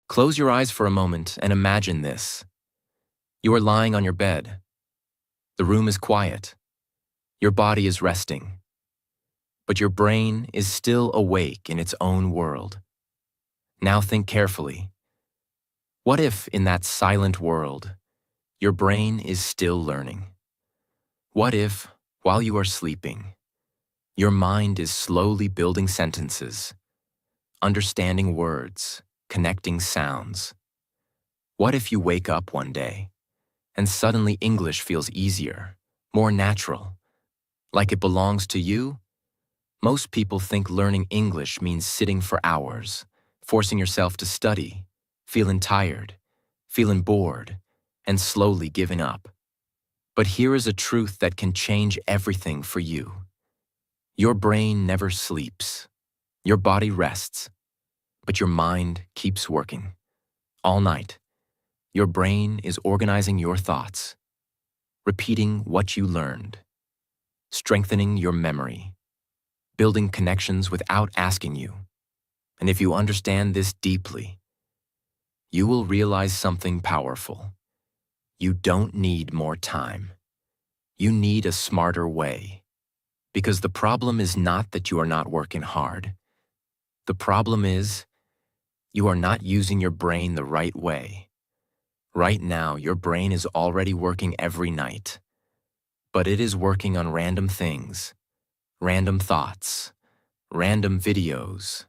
Close your eyes for a moment and imagine this. You are lying on your bed. The room is quiet. Your body is resting. But your brain is still awake in its own world. Now think carefully. What if, in that silent world, your brain is still learning? What if, while you are sleeping, your mind is slowly building sentences, understanding words, connecting sounds? What if you wake up one day and suddenly English feels easier, more natural, like it belongs to you? Most people think learning English means sitting for hours, forcing yourself to study, feeling tired, feeling bored, and slowly giving up. But here is a truth that can change everything for you. Your brain never sleeps. Your body rests, but your mind keeps working. All night, your brain is organizing your thoughts, repeating what you learned, strengthening your memory, building connections without asking you. And if you understand this deeply, you will realize something powerful. You don't need more time. You need a smarter way. Because the problem is not that you are not working hard. The problem is you are not using your brain the right way. Right now, your brain is already working every night. But it is working on random things, random thoughts, random videos,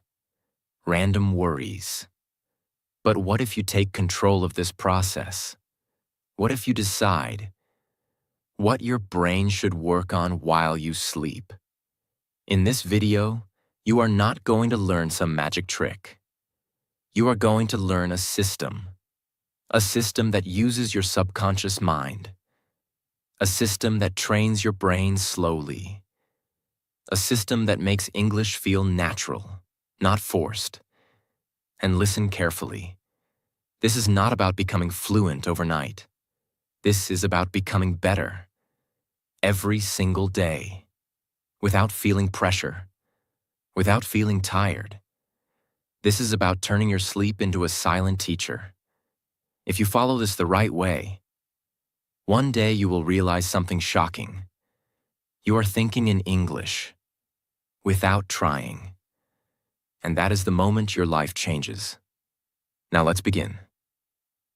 random worries. But what if you take control of this process? What if you decide what your brain should work on while you sleep? In this video, you are not going to learn some magic trick. You are going to learn a system that uses your subconscious mind, a system that trains your brain slowly, a system that makes English feel natural, not forced. And listen carefully. This is not about becoming fluent overnight. This is about becoming better every single day, without feeling pressure, without feeling tired. This is about turning your sleep into a silent teacher. If you follow this the right way, one day you will realize something shocking. You are thinking in English, without trying. And that is the moment your life changes. Now let's begin.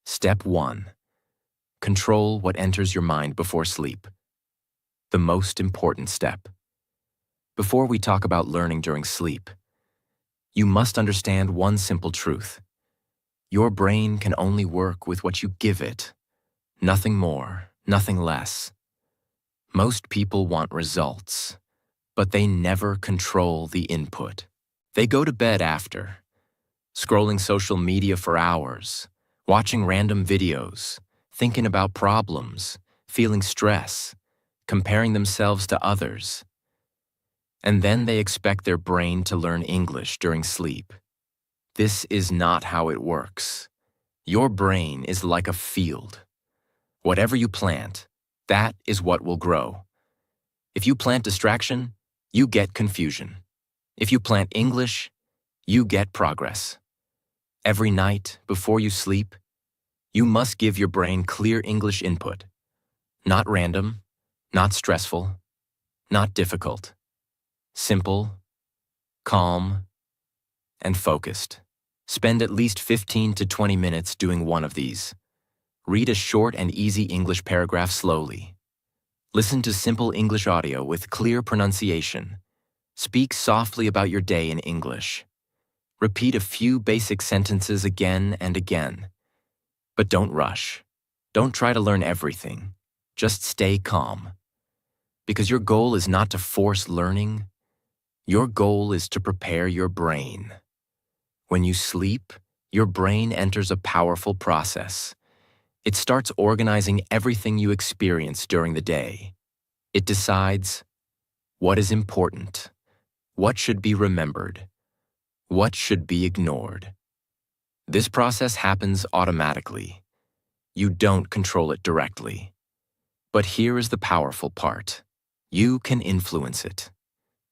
Step 1. Control what enters your mind before sleep. The most important step. Before we talk about learning during sleep, you must understand one simple truth. Your brain can only work with what you give it. Nothing more, nothing less. Most people want results, but they never control the input. They go to bed after, scrolling social media for hours, watching random videos, thinking about problems, feeling stress, comparing themselves to others. And then they expect their brain to learn English during sleep. This is not how it works. Your brain is like a field. Whatever you plant, that is what will grow. If you plant distraction, you get confusion. If you plant English, you get progress. Every night, before you sleep, you must give your brain clear English input. Not random, not stressful, not difficult. Simple, calm, and focused. Spend at least 15 to 20 minutes doing one of these. Read a short and easy English paragraph slowly. Listen to simple English audio with clear pronunciation. Speak softly about your day in English. Repeat a few basic sentences again and again. But don't rush. Don't try to learn everything. Just stay calm. Because your goal is not to force learning. Your goal is to prepare your brain. When you sleep, your brain enters a powerful process. It starts organizing everything you experience during the day. It decides what is important, what should be remembered, what should be ignored. This process happens automatically. You don't control it directly. But here is the powerful part. You can influence it.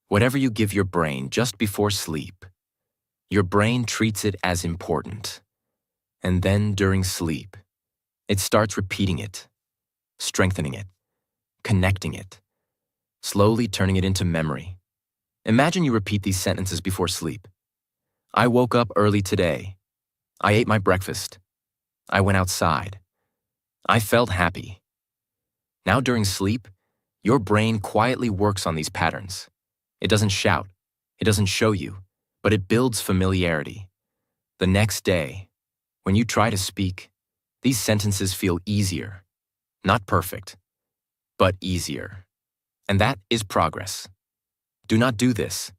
Whatever you give your brain just before sleep, your brain treats it as important. And then during sleep, it starts repeating it, strengthening it, connecting it, slowly turning it into memory. Imagine you repeat these sentences before sleep. I woke up early today. I ate my breakfast. I went outside. I felt happy. Now during sleep, your brain quietly works on these patterns. It doesn't shout. It doesn't show you, but it builds familiarity. The next day, when you try to speak, these sentences feel easier. Not perfect, but easier. And that is progress. Do not do this.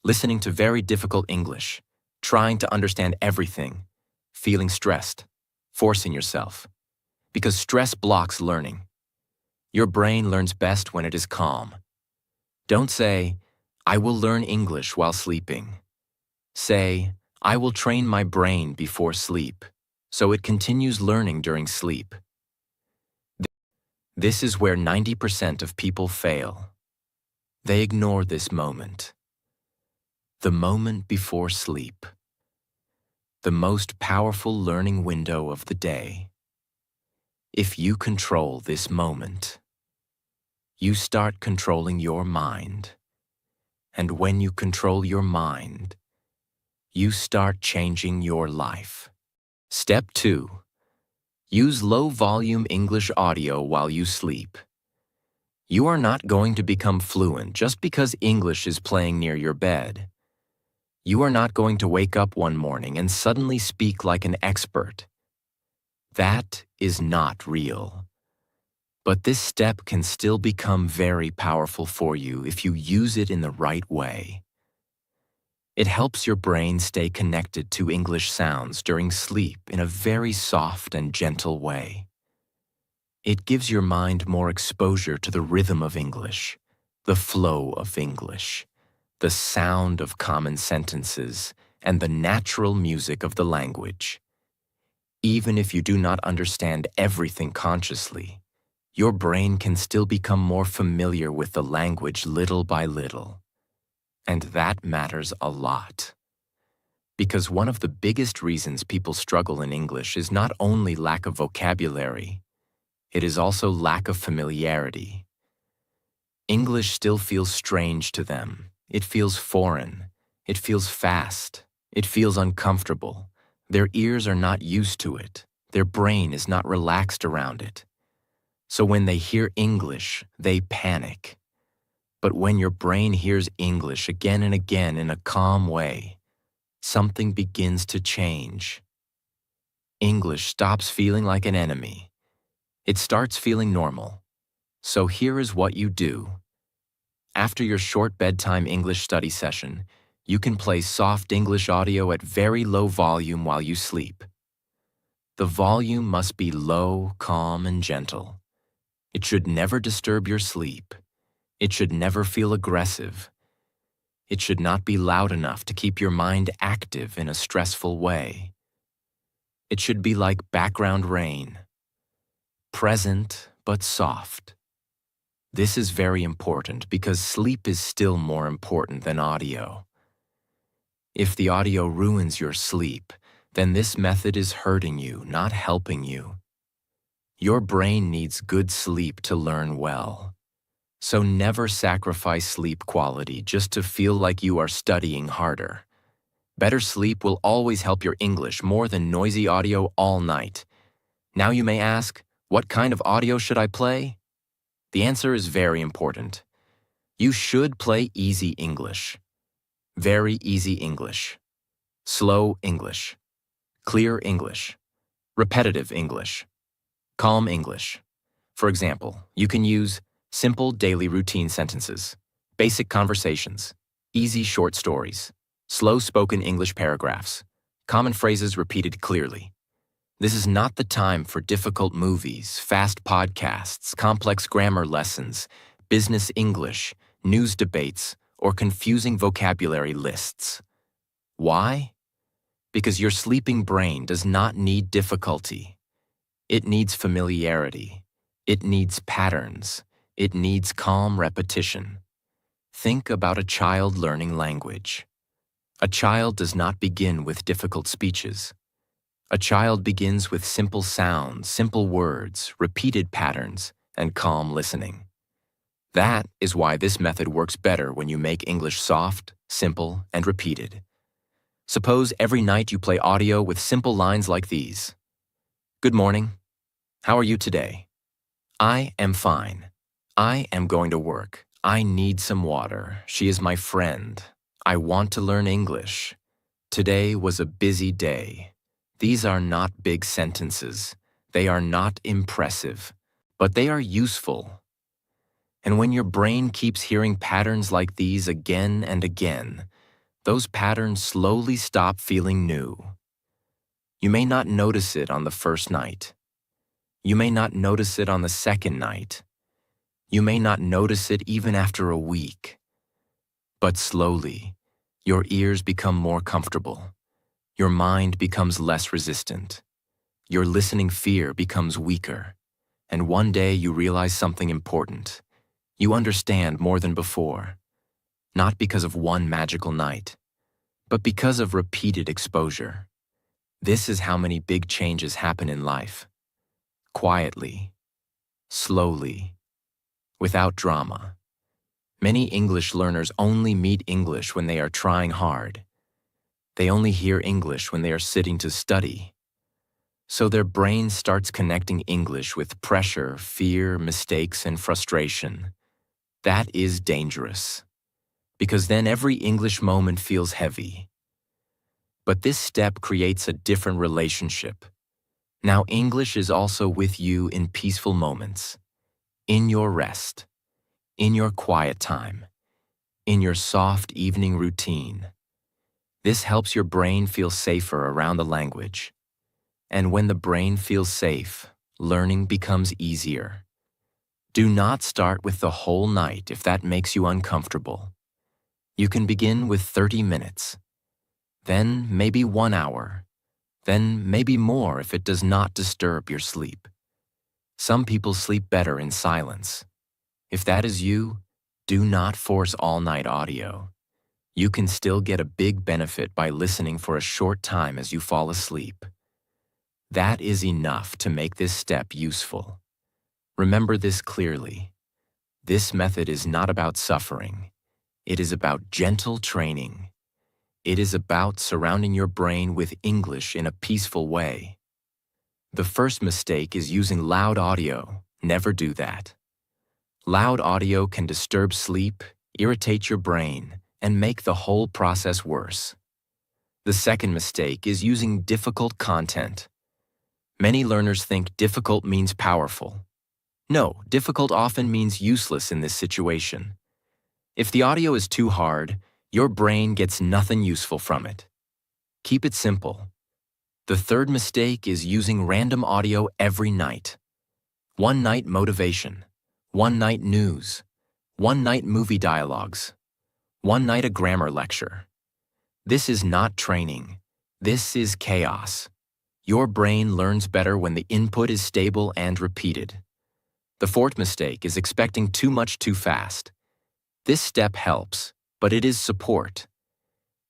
Listening to very difficult English, trying to understand everything, feeling stressed, forcing yourself. Because stress blocks learning. Your brain learns best when it is calm. Don't say, I will learn English while sleeping. Say, I will train my brain before sleep, so it continues learning during sleep. This is where 90% of people fail. They ignore this moment. The moment before sleep. The most powerful learning window of the day. If you control this moment, you start controlling your mind. And when you control your mind, you start changing your life. Step 2. Use low-volume English audio while you sleep. You are not going to become fluent just because English is playing near your bed. You are not going to wake up one morning and suddenly speak like an expert. That is not real. But this step can still become very powerful for you if you use it in the right way. It helps your brain stay connected to English sounds during sleep in a very soft and gentle way. It gives your mind more exposure to the rhythm of English, the flow of English, the sound of common sentences, and the natural music of the language. Even if you do not understand everything consciously, your brain can still become more familiar with the language little by little. And that matters a lot. Because one of the biggest reasons people struggle in English is not only lack of vocabulary, it is also lack of familiarity. English still feels strange to them. It feels foreign. It feels fast. It feels uncomfortable. Their ears are not used to it. Their brain is not relaxed around it. So when they hear English, they panic. But when your brain hears English again and again in a calm way, something begins to change. English stops feeling like an enemy. It starts feeling normal. So here is what you do. After your short bedtime English study session, you can play soft English audio at very low volume while you sleep. The volume must be low, calm, and gentle. It should never disturb your sleep. It should never feel aggressive. It should not be loud enough to keep your mind active in a stressful way. It should be like background rain, present but soft. This is very important because sleep is still more important than audio. If the audio ruins your sleep, then this method is hurting you, not helping you. Your brain needs good sleep to learn well. So never sacrifice sleep quality just to feel like you are studying harder. Better sleep will always help your English more than noisy audio all night. Now you may ask, what kind of audio should I play? The answer is very important. You should play easy English. Very easy English. Slow English. Clear English. Repetitive English. Calm English. For example, you can use simple daily routine sentences, basic conversations, easy short stories, slow spoken English paragraphs, common phrases repeated clearly. This is not the time for difficult movies, fast podcasts, complex grammar lessons, business English, news debates, or confusing vocabulary lists. Why? Because your sleeping brain does not need difficulty. It needs familiarity. It needs patterns. It needs calm repetition. Think about a child learning language. A child does not begin with difficult speeches. A child begins with simple sounds, simple words, repeated patterns, and calm listening. That is why this method works better when you make English soft, simple, and repeated. Suppose every night you play audio with simple lines like these. Good morning. How are you today? I am fine. I am going to work. I need some water. She is my friend. I want to learn English. Today was a busy day. These are not big sentences. They are not impressive, but they are useful. And when your brain keeps hearing patterns like these again and again, those patterns slowly stop feeling new. You may not notice it on the first night. You may not notice it on the second night. You may not notice it even after a week. But slowly, your ears become more comfortable. Your mind becomes less resistant. Your listening fear becomes weaker. And one day you realize something important. You understand more than before. Not because of one magical night, but because of repeated exposure. This is how many big changes happen in life. Quietly, slowly, without drama. Many English learners only meet English when they are trying hard. They only hear English when they are sitting to study. So their brain starts connecting English with pressure, fear, mistakes, and frustration. That is dangerous, because then every English moment feels heavy. But this step creates a different relationship. Now English is also with you in peaceful moments, in your rest, in your quiet time, in your soft evening routine. This helps your brain feel safer around the language. And when the brain feels safe, learning becomes easier. Do not start with the whole night if that makes you uncomfortable. You can begin with 30 minutes, then maybe 1 hour, then maybe more if it does not disturb your sleep. Some people sleep better in silence. If that is you, do not force all-night audio. You can still get a big benefit by listening for a short time as you fall asleep. That is enough to make this step useful. Remember this clearly. This method is not about suffering. It is about gentle training. It is about surrounding your brain with English in a peaceful way. The first mistake is using loud audio. Never do that. Loud audio can disturb sleep, irritate your brain, and make the whole process worse. The second mistake is using difficult content. Many learners think difficult means powerful. No, difficult often means useless in this situation. If the audio is too hard, your brain gets nothing useful from it. Keep it simple. The third mistake is using random audio every night. One night motivation, one night news, one night movie dialogues, one night a grammar lecture. This is not training. This is chaos. Your brain learns better when the input is stable and repeated. The fourth mistake is expecting too much too fast. This step helps, but it is support.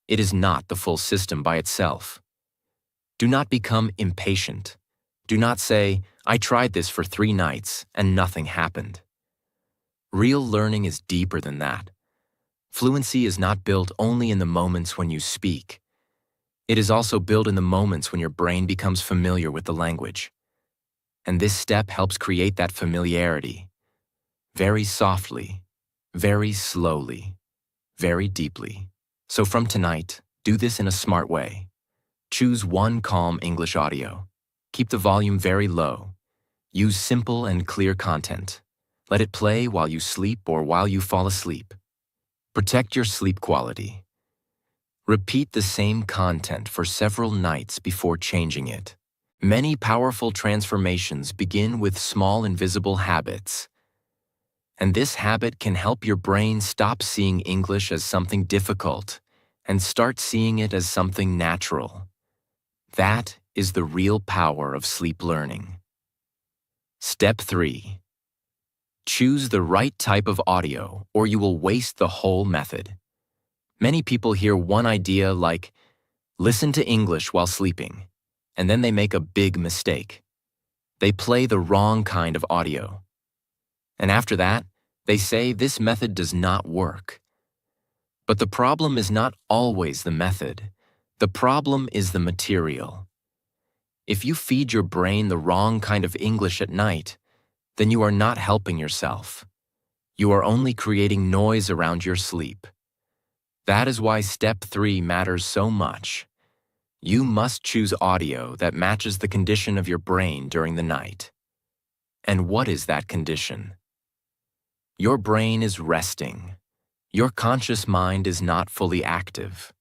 It is not the full system by itself. Do not become impatient. Do not say, I tried this for 3 nights and nothing happened. Real learning is deeper than that. Fluency is not built only in the moments when you speak. It is also built in the moments when your brain becomes familiar with the language. And this step helps create that familiarity. Very softly, very slowly, very deeply. So from tonight, do this in a smart way. Choose one calm English audio. Keep the volume very low. Use simple and clear content. Let it play while you sleep or while you fall asleep. Protect your sleep quality. Repeat the same content for several nights before changing it. Many powerful transformations begin with small invisible habits. And this habit can help your brain stop seeing English as something difficult and start seeing it as something natural. That is the real power of sleep learning. Step 3. Choose the right type of audio or you will waste the whole method. Many people hear one idea like, listen to English while sleeping, And then they make a big mistake. They play the wrong kind of audio. And after that, they say this method does not work. But the problem is not always the method. The problem is the material. If you feed your brain the wrong kind of English at night, then you are not helping yourself. You are only creating noise around your sleep. That is why step 3 matters so much. You must choose audio that matches the condition of your brain during the night. And what is that condition? Your brain is resting. Your conscious mind is not fully active.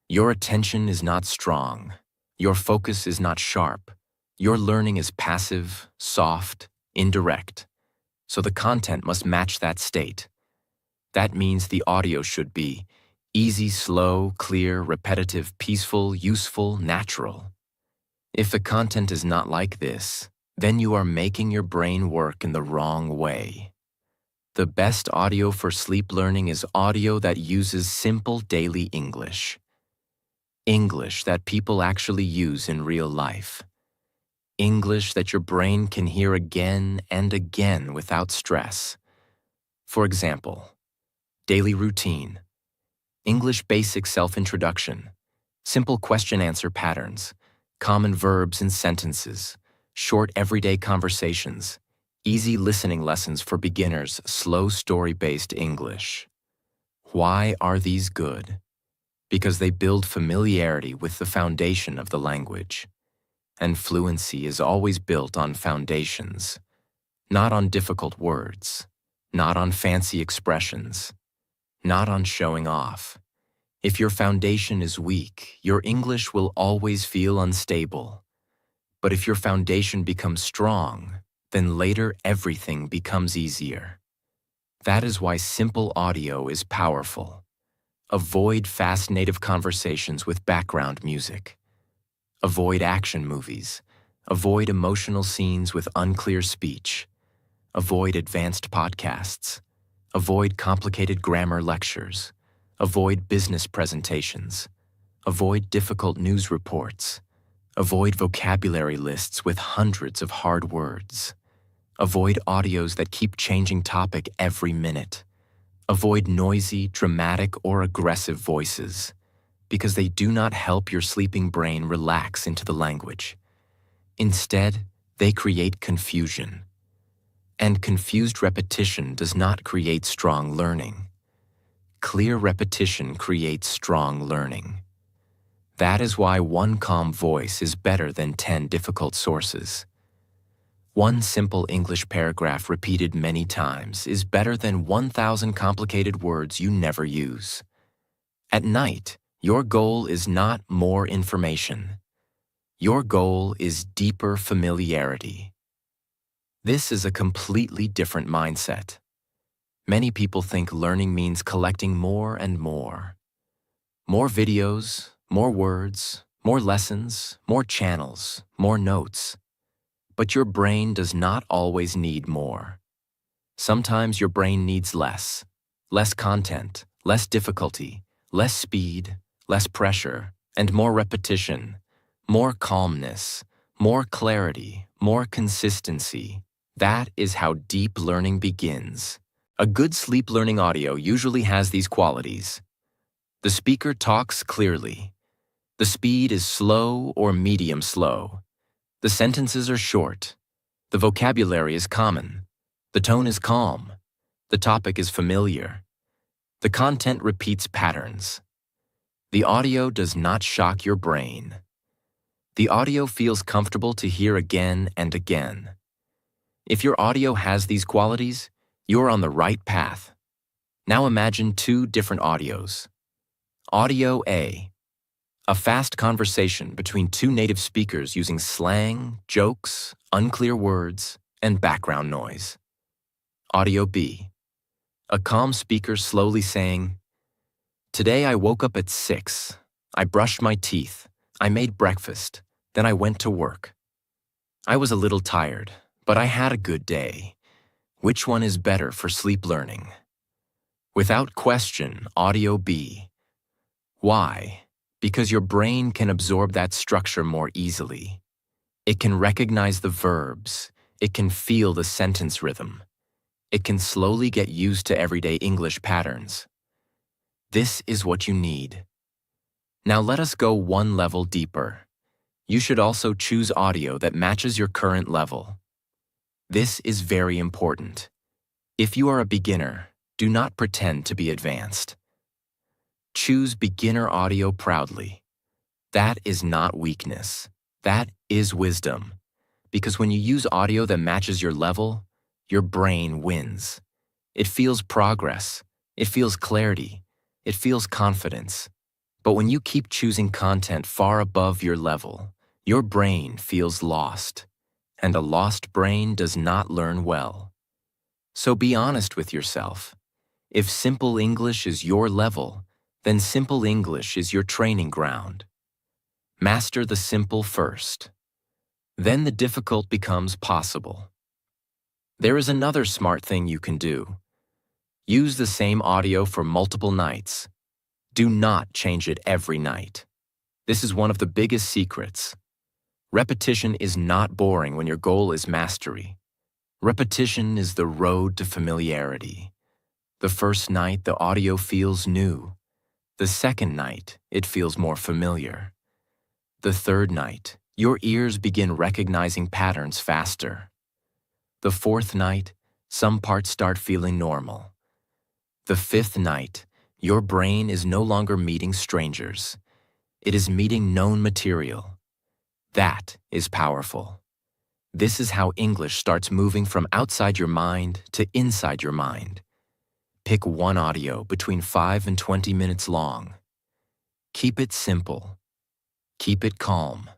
Your attention is not strong. Your focus is not sharp. Your learning is passive, soft, indirect. So the content must match that state. That means the audio should be easy, slow, clear, repetitive, peaceful, useful, natural. If the content is not like this, then you are making your brain work in the wrong way. The best audio for sleep learning is audio that uses simple daily English. English that people actually use in real life. English that your brain can hear again and again without stress. For example, daily routine, English basic self-introduction, simple question-answer patterns, common verbs and sentences, short everyday conversations, easy listening lessons for beginners, slow story-based English. Why are these good? Because they build familiarity with the foundation of the language. And fluency is always built on foundations, not on difficult words, not on fancy expressions, not on showing off. If your foundation is weak, your English will always feel unstable. But if your foundation becomes strong, then later everything becomes easier. That is why simple audio is powerful. Avoid fast native conversations with background music. Avoid action movies. Avoid emotional scenes with unclear speech. Avoid advanced podcasts. Avoid complicated grammar lectures. Avoid business presentations. Avoid difficult news reports. Avoid vocabulary lists with hundreds of hard words. Avoid audios that keep changing topic every minute. Avoid noisy, dramatic, or aggressive voices, because they do not help your sleeping brain relax into the language. Instead, they create confusion. And confused repetition does not create strong learning. Clear repetition creates strong learning. That is why one calm voice is better than 10 difficult sources. One simple English paragraph repeated many times is better than 1,000 complicated words you never use. At night, your goal is not more information. Your goal is deeper familiarity. This is a completely different mindset. Many people think learning means collecting more and more. More videos, more words, more lessons, more channels, more notes. But your brain does not always need more. Sometimes your brain needs less. Less content, less difficulty, less speed, less pressure, and more repetition, more calmness, more clarity, more consistency. That is how deep learning begins. A good sleep learning audio usually has these qualities. The speaker talks clearly. The speed is slow or medium slow. The sentences are short. The vocabulary is common. The tone is calm. The topic is familiar. The content repeats patterns. The audio does not shock your brain. The audio feels comfortable to hear again and again. If your audio has these qualities, you are on the right path. Now imagine 2 different audios. Audio A. A fast conversation between 2 native speakers using slang, jokes, unclear words, and background noise. Audio B. A calm speaker slowly saying, "Today I woke up at 6. I brushed my teeth. I made breakfast. Then I went to work. I was a little tired, but I had a good day. Which one is better for sleep learning?" Without question, Audio B. Why? Because your brain can absorb that structure more easily. It can recognize the verbs. It can feel the sentence rhythm. It can slowly get used to everyday English patterns. This is what you need. Now let us go one level deeper. You should also choose audio that matches your current level. This is very important. If you are a beginner, do not pretend to be advanced. Choose beginner audio proudly. That is not weakness. That is wisdom. Because when you use audio that matches your level, your brain wins. It feels progress. It feels clarity. It feels confidence. But when you keep choosing content far above your level, your brain feels lost. And a lost brain does not learn well. So be honest with yourself. If simple English is your level, then simple English is your training ground. Master the simple first. Then the difficult becomes possible. There is another smart thing you can do. Use the same audio for multiple nights. Do not change it every night. This is one of the biggest secrets. Repetition is not boring when your goal is mastery. Repetition is the road to familiarity. The first night, the audio feels new. The second night, it feels more familiar. The third night, your ears begin recognizing patterns faster. The fourth night, some parts start feeling normal. The fifth night, your brain is no longer meeting strangers. It is meeting known material. That is powerful. This is how English starts moving from outside your mind to inside your mind. Pick one audio between 5 and 20 minutes long. Keep it simple. Keep it calm.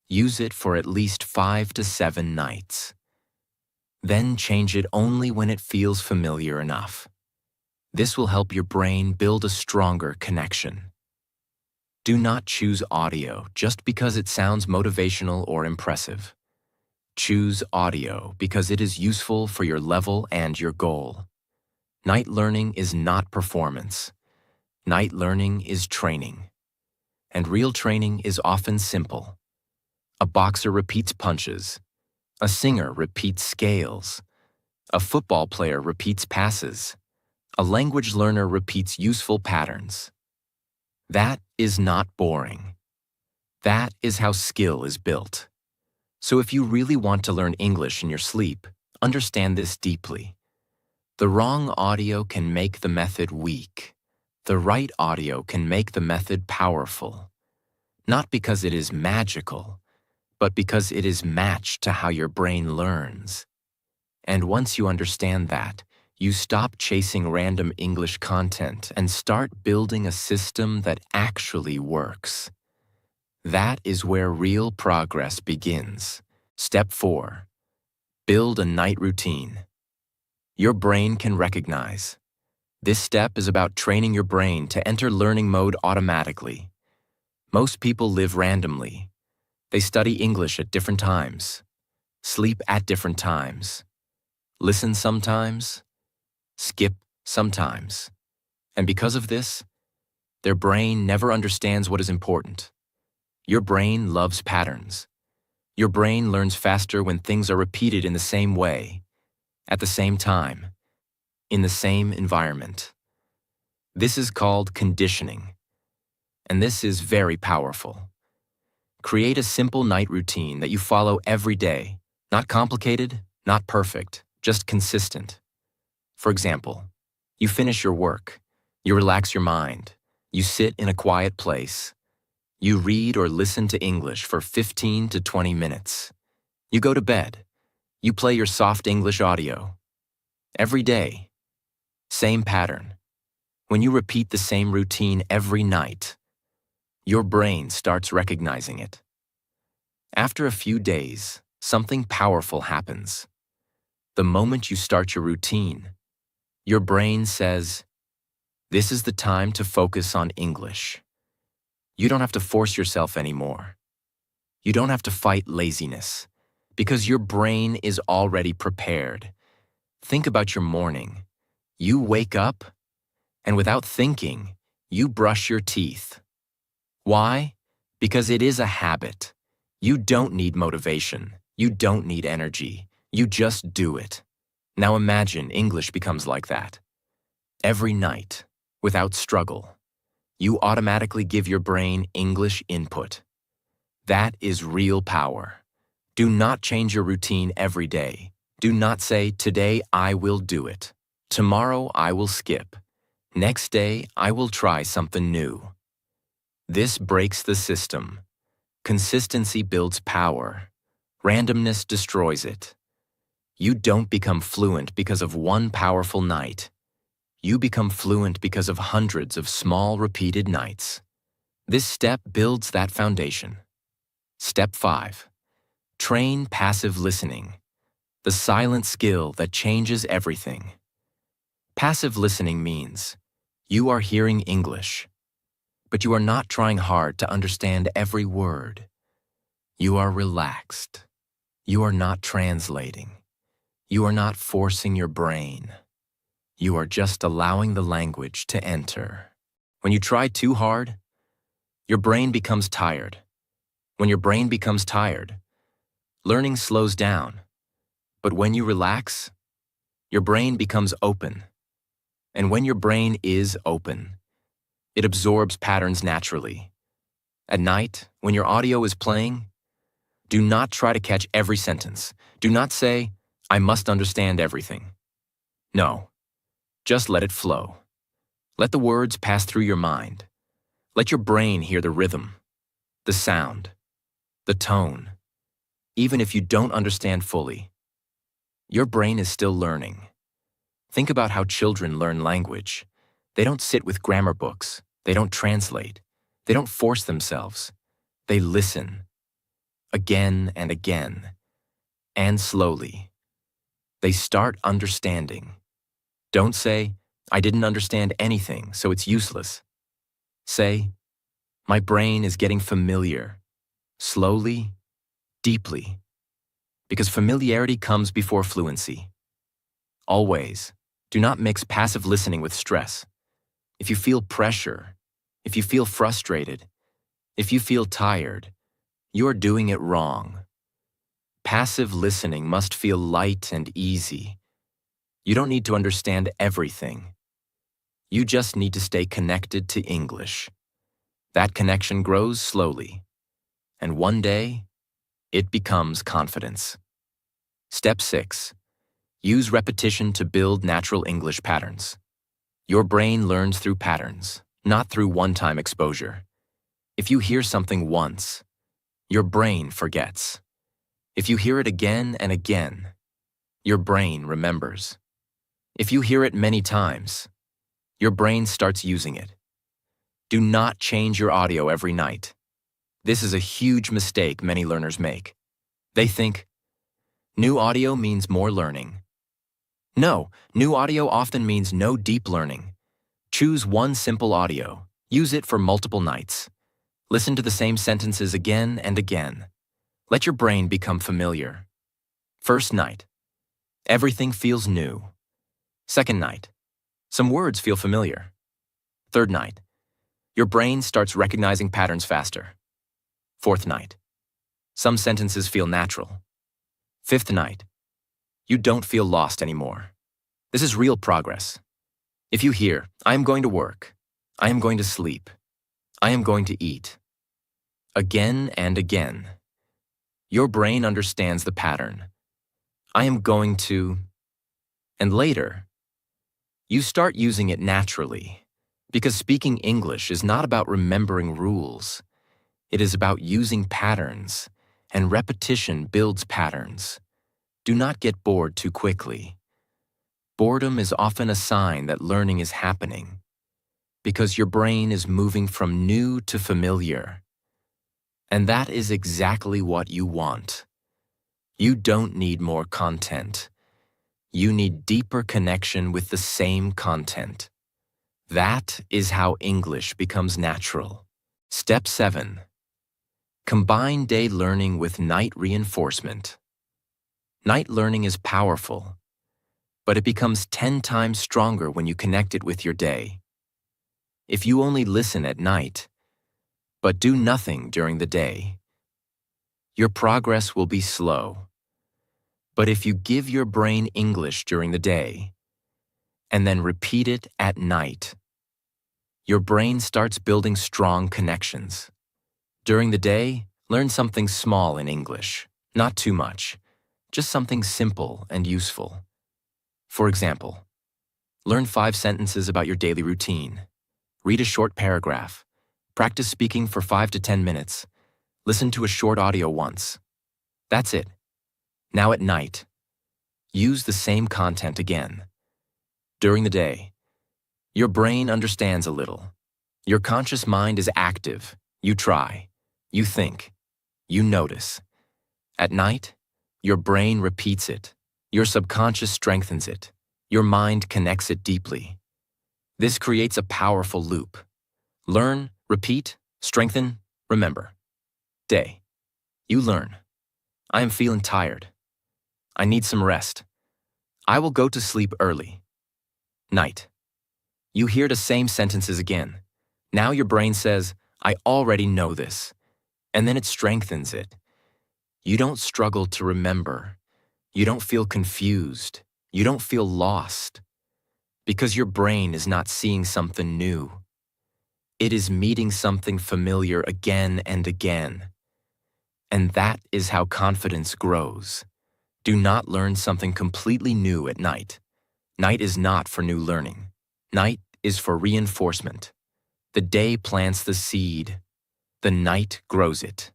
Use it for at least 5 to 7 nights. Then change it only when it feels familiar enough. This will help your brain build a stronger connection. Do not choose audio just because it sounds motivational or impressive. Choose audio because it is useful for your level and your goal. Night learning is not performance. Night learning is training. And real training is often simple. A boxer repeats punches. A singer repeats scales. A football player repeats passes. A language learner repeats useful patterns. That is not boring. That is how skill is built. So if you really want to learn English in your sleep, understand this deeply. The wrong audio can make the method weak. The right audio can make the method powerful. Not because it is magical, but because it is matched to how your brain learns. And once you understand that, you stop chasing random English content and start building a system that actually works. That is where real progress begins. Step 4. Build a night routine. Your brain can recognize. This step is about training your brain to enter learning mode automatically. Most people live randomly. They study English at different times, sleep at different times, listen sometimes, skip sometimes. And because of this, their brain never understands what is important. Your brain loves patterns. Your brain learns faster when things are repeated in the same way, at the same time, in the same environment. This is called conditioning, and this is very powerful. Create a simple night routine that you follow every day, not complicated, not perfect, just consistent. For example, you finish your work, you relax your mind, you sit in a quiet place, you read or listen to English for 15 to 20 minutes. You go to bed, you play your soft English audio. Every day, same pattern. When you repeat the same routine every night, your brain starts recognizing it. After a few days, something powerful happens. The moment you start your routine, your brain says, "This is the time to focus on English." You don't have to force yourself anymore. You don't have to fight laziness, because your brain is already prepared. Think about your morning. You wake up, and without thinking, you brush your teeth. Why? Because it is a habit. You don't need motivation. You don't need energy. You just do it. Now imagine English becomes like that. Every night, without struggle, you automatically give your brain English input. That is real power. Do not change your routine every day. Do not say, today I will do it. Tomorrow I will skip. Next day I will try something new. This breaks the system. Consistency builds power. Randomness destroys it. You don't become fluent because of one powerful night. You become fluent because of hundreds of small repeated nights. This step builds that foundation. Step 5. Train passive listening, the silent skill that changes everything. Passive listening means you are hearing English, but you are not trying hard to understand every word. You are relaxed. You are not translating. You are not forcing your brain. You are just allowing the language to enter. When you try too hard, your brain becomes tired. When your brain becomes tired, learning slows down. But when you relax, your brain becomes open. And when your brain is open, it absorbs patterns naturally. At night, when your audio is playing, do not try to catch every sentence. Do not say, I must understand everything. No, just let it flow. Let the words pass through your mind. Let your brain hear the rhythm, the sound, the tone. Even if you don't understand fully, your brain is still learning. Think about how children learn language. They don't sit with grammar books. They don't translate. They don't force themselves. They listen. Again and again. And slowly. They start understanding. Don't say, I didn't understand anything, so it's useless. Say, my brain is getting familiar. Slowly, deeply. Because familiarity comes before fluency. Always, do not mix passive listening with stress. If you feel pressure, if you feel frustrated, if you feel tired, you are doing it wrong. Passive listening must feel light and easy. You don't need to understand everything. You just need to stay connected to English. That connection grows slowly, and one day, it becomes confidence. Step 6. Use repetition to build natural English patterns. Your brain learns through patterns, not through one-time exposure. If you hear something once, your brain forgets. If you hear it again and again, your brain remembers. If you hear it many times, your brain starts using it. Do not change your audio every night. This is a huge mistake many learners make. They think, new audio means more learning. No, new audio often means no deep learning. Choose one simple audio. Use it for multiple nights. Listen to the same sentences again and again. Let your brain become familiar. First night. Everything feels new. Second night. Some words feel familiar. Third night. Your brain starts recognizing patterns faster. Fourth night. Some sentences feel natural. Fifth night. You don't feel lost anymore. This is real progress. If you hear, I am going to work, I am going to sleep, I am going to eat, again and again, your brain understands the pattern. I am going to, and later, you start using it naturally, because speaking English is not about remembering rules. It is about using patterns, and repetition builds patterns. Do not get bored too quickly. Boredom is often a sign that learning is happening, because your brain is moving from new to familiar. And that is exactly what you want. You don't need more content. You need deeper connection with the same content. That is how English becomes natural. Step 7. Combine day learning with night reinforcement. Night learning is powerful, but it becomes 10 times stronger when you connect it with your day. If you only listen at night, but do nothing during the day. Your progress will be slow. But if you give your brain English during the day and then repeat it at night, your brain starts building strong connections. During the day, learn something small in English, not too much, just something simple and useful. For example, learn 5 sentences about your daily routine. Read a short paragraph. Practice speaking for 5 to 10 minutes. Listen to a short audio once. That's it. Now at night, use the same content again. During the day, your brain understands a little. Your conscious mind is active. You try. You think. You notice. At night, your brain repeats it. Your subconscious strengthens it. Your mind connects it deeply. This creates a powerful loop. Learn, repeat, strengthen, remember. Day. You learn. I am feeling tired. I need some rest. I will go to sleep early. Night. You hear the same sentences again. Now your brain says, I already know this. And then it strengthens it. You don't struggle to remember. You don't feel confused. You don't feel lost. Because your brain is not seeing something new. It is meeting something familiar again and again. And that is how confidence grows. Do not learn something completely new at night. Night is not for new learning. Night is for reinforcement. The day plants the seed. The night grows it.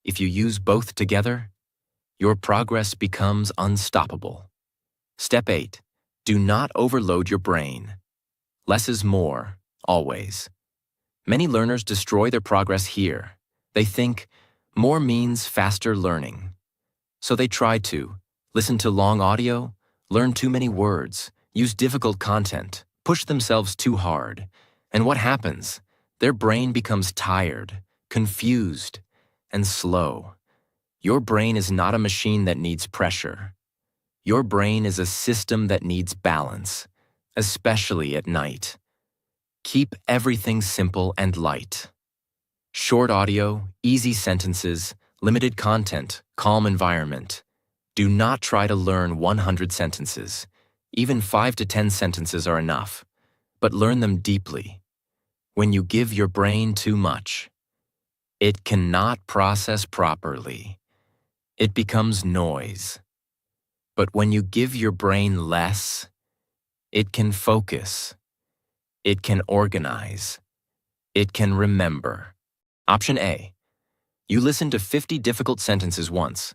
If you use both together, your progress becomes unstoppable. Step 8. Do not overload your brain. Less is more, always. Many learners destroy their progress here. They think more means faster learning. So they try to listen to long audio, learn too many words, use difficult content, push themselves too hard. And what happens? Their brain becomes tired, confused, and slow. Your brain is not a machine that needs pressure. Your brain is a system that needs balance, especially at night. Keep everything simple and light. Short audio, easy sentences, limited content, calm environment. Do not try to learn 100 sentences. Even 5 to 10 sentences are enough, but learn them deeply. When you give your brain too much, it cannot process properly. It becomes noise. But when you give your brain less, it can focus. It can organize. It can remember. Option A. You listen to 50 difficult sentences once.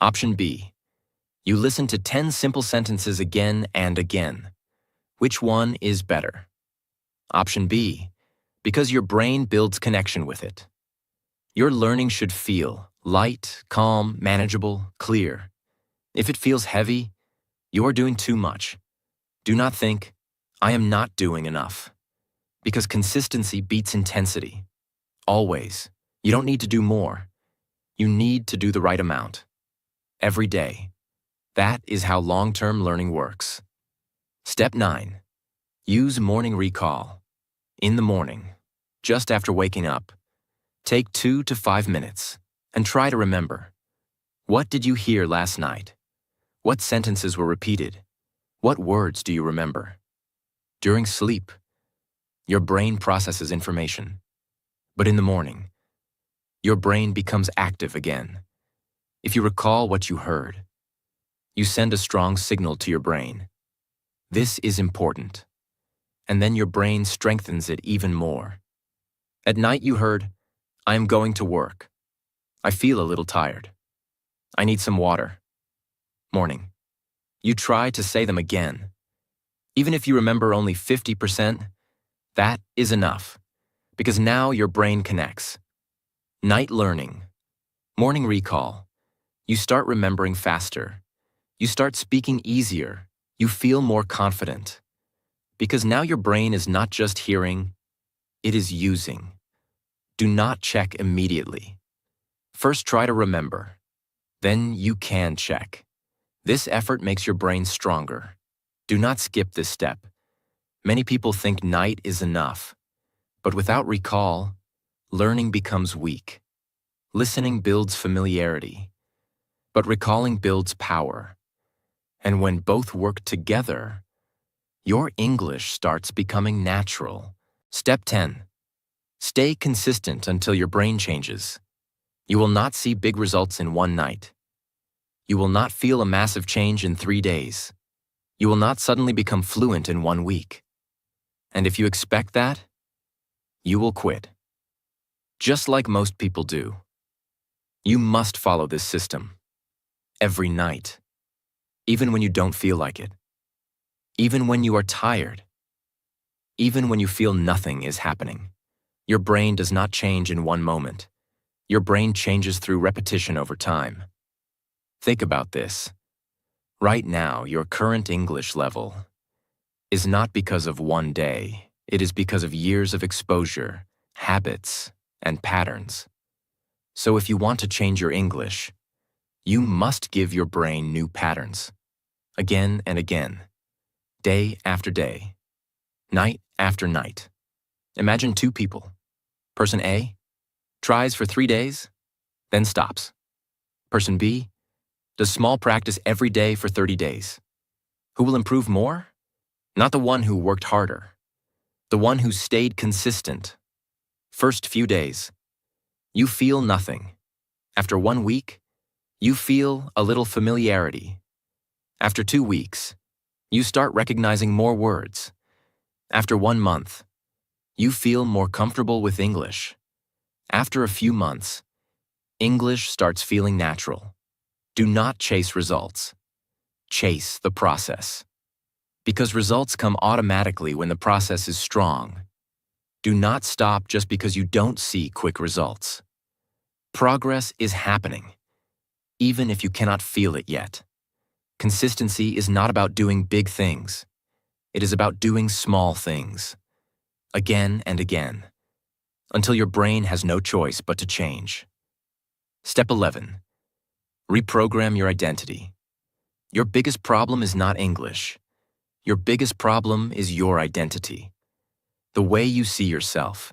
Option B. You listen to 10 simple sentences again and again. Which one is better? Option B. Because your brain builds connection with it. Your learning should feel light, calm, manageable, clear. If it feels heavy, you are doing too much. Do not think, I am not doing enough. Because consistency beats intensity. Always. You don't need to do more. You need to do the right amount. Every day. That is how long-term learning works. Step 9. Use morning recall. In the morning, just after waking up, take 2 to 5 minutes and try to remember. What did you hear last night? What sentences were repeated? What words do you remember? During sleep, your brain processes information. But in the morning, your brain becomes active again. If you recall what you heard, you send a strong signal to your brain. This is important. And then your brain strengthens it even more. At night you heard, I am going to work. I feel a little tired. I need some water. Morning. You try to say them again. Even if you remember only 50%, that is enough, because now your brain connects. Night learning. Morning recall. You start remembering faster. You start speaking easier. You feel more confident. Because now your brain is not just hearing, it is using. Do not check immediately. First try to remember. Then you can check. This effort makes your brain stronger. Do not skip this step. Many people think night is enough. But without recall, learning becomes weak. Listening builds familiarity, but recalling builds power. And when both work together, your English starts becoming natural. Step 10. Stay consistent until your brain changes. You will not see big results in one night. You will not feel a massive change in 3 days. You will not suddenly become fluent in 1 week. And if you expect that, you will quit. Just like most people do. You must follow this system. Every night. Even when you don't feel like it. Even when you are tired. Even when you feel nothing is happening. Your brain does not change in one moment. Your brain changes through repetition over time. Think about this. Right now, your current English level is not because of one day. It is because of years of exposure, habits, and patterns. So if you want to change your English, you must give your brain new patterns. Again and again. Day after day. Night after night. Imagine 2 people. Person A tries for 3 days, then stops. Person B does small practice every day for 30 days. Who will improve more? Not the one who worked harder. The one who stayed consistent. First few days, you feel nothing. After 1 week, you feel a little familiarity. After 2 weeks, you start recognizing more words. After 1 month, you feel more comfortable with English. After a few months, English starts feeling natural. Do not chase results. Chase the process. Because results come automatically when the process is strong. Do not stop just because you don't see quick results. Progress is happening, even if you cannot feel it yet. Consistency is not about doing big things. It is about doing small things. Again and again. Until your brain has no choice but to change. Step 11. Reprogram your identity. Your biggest problem is not English. Your biggest problem is your identity. The way you see yourself.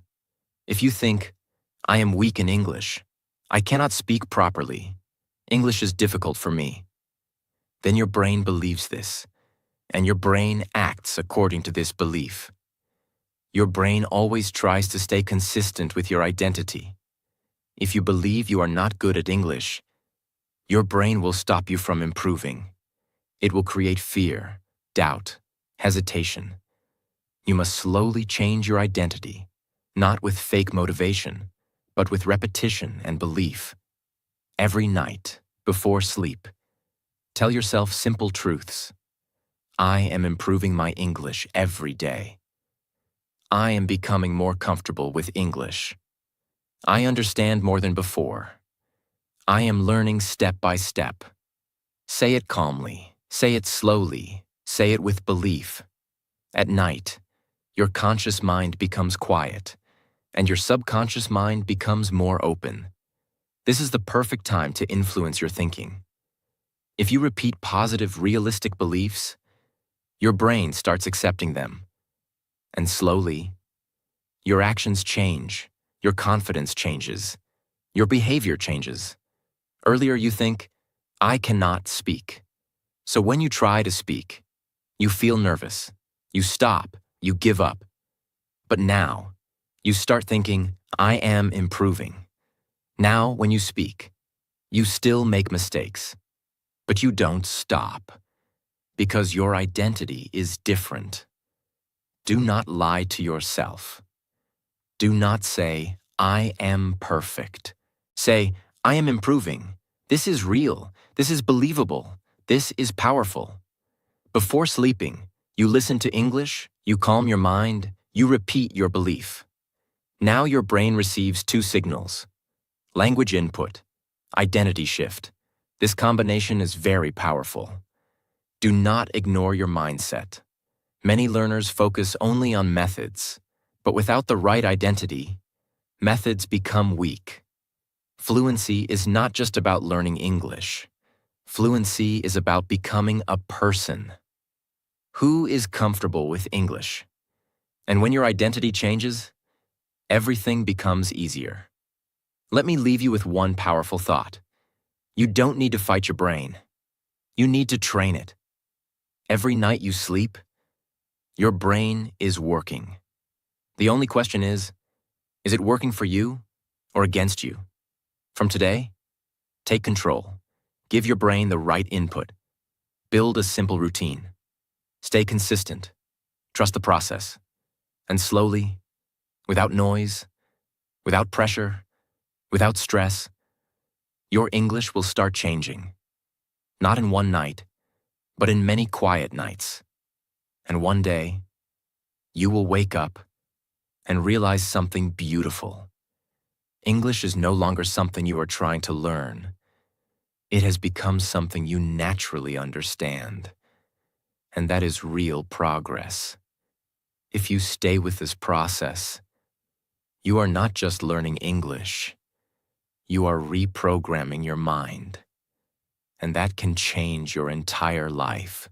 If you think, I am weak in English, I cannot speak properly, English is difficult for me, then your brain believes this, and your brain acts according to this belief. Your brain always tries to stay consistent with your identity. If you believe you are not good at English, your brain will stop you from improving. It will create fear, doubt, hesitation. You must slowly change your identity, not with fake motivation, but with repetition and belief. Every night, before sleep, tell yourself simple truths. I am improving my English every day. I am becoming more comfortable with English. I understand more than before. I am learning step by step. Say it calmly, say it slowly, say it with belief. At night, your conscious mind becomes quiet, and your subconscious mind becomes more open. This is the perfect time to influence your thinking. If you repeat positive, realistic beliefs, your brain starts accepting them. And slowly, your actions change, your confidence changes, your behavior changes. Earlier you think, I cannot speak. So when you try to speak, you feel nervous, you stop, you give up. But now, you start thinking, I am improving. Now, when you speak, you still make mistakes, but you don't stop, because your identity is different. Do not lie to yourself. Do not say, I am perfect. Say, I am improving. This is real. This is believable. This is powerful. Before sleeping, you listen to English, you calm your mind, you repeat your belief. Now your brain receives 2 signals. Language input, identity shift. This combination is very powerful. Do not ignore your mindset. Many learners focus only on methods, but without the right identity, methods become weak. Fluency is not just about learning English. Fluency is about becoming a person. Who is comfortable with English? And when your identity changes, everything becomes easier. Let me leave you with one powerful thought. You don't need to fight your brain. You need to train it. Every night you sleep, your brain is working. The only question is it working for you or against you? From today, take control. Give your brain the right input. Build a simple routine. Stay consistent. Trust the process. And slowly, without noise, without pressure, without stress, your English will start changing. Not in one night, but in many quiet nights. And one day, you will wake up and realize something beautiful. English is no longer something you are trying to learn. It has become something you naturally understand. And that is real progress. If you stay with this process, you are not just learning English, you are reprogramming your mind. And that can change your entire life.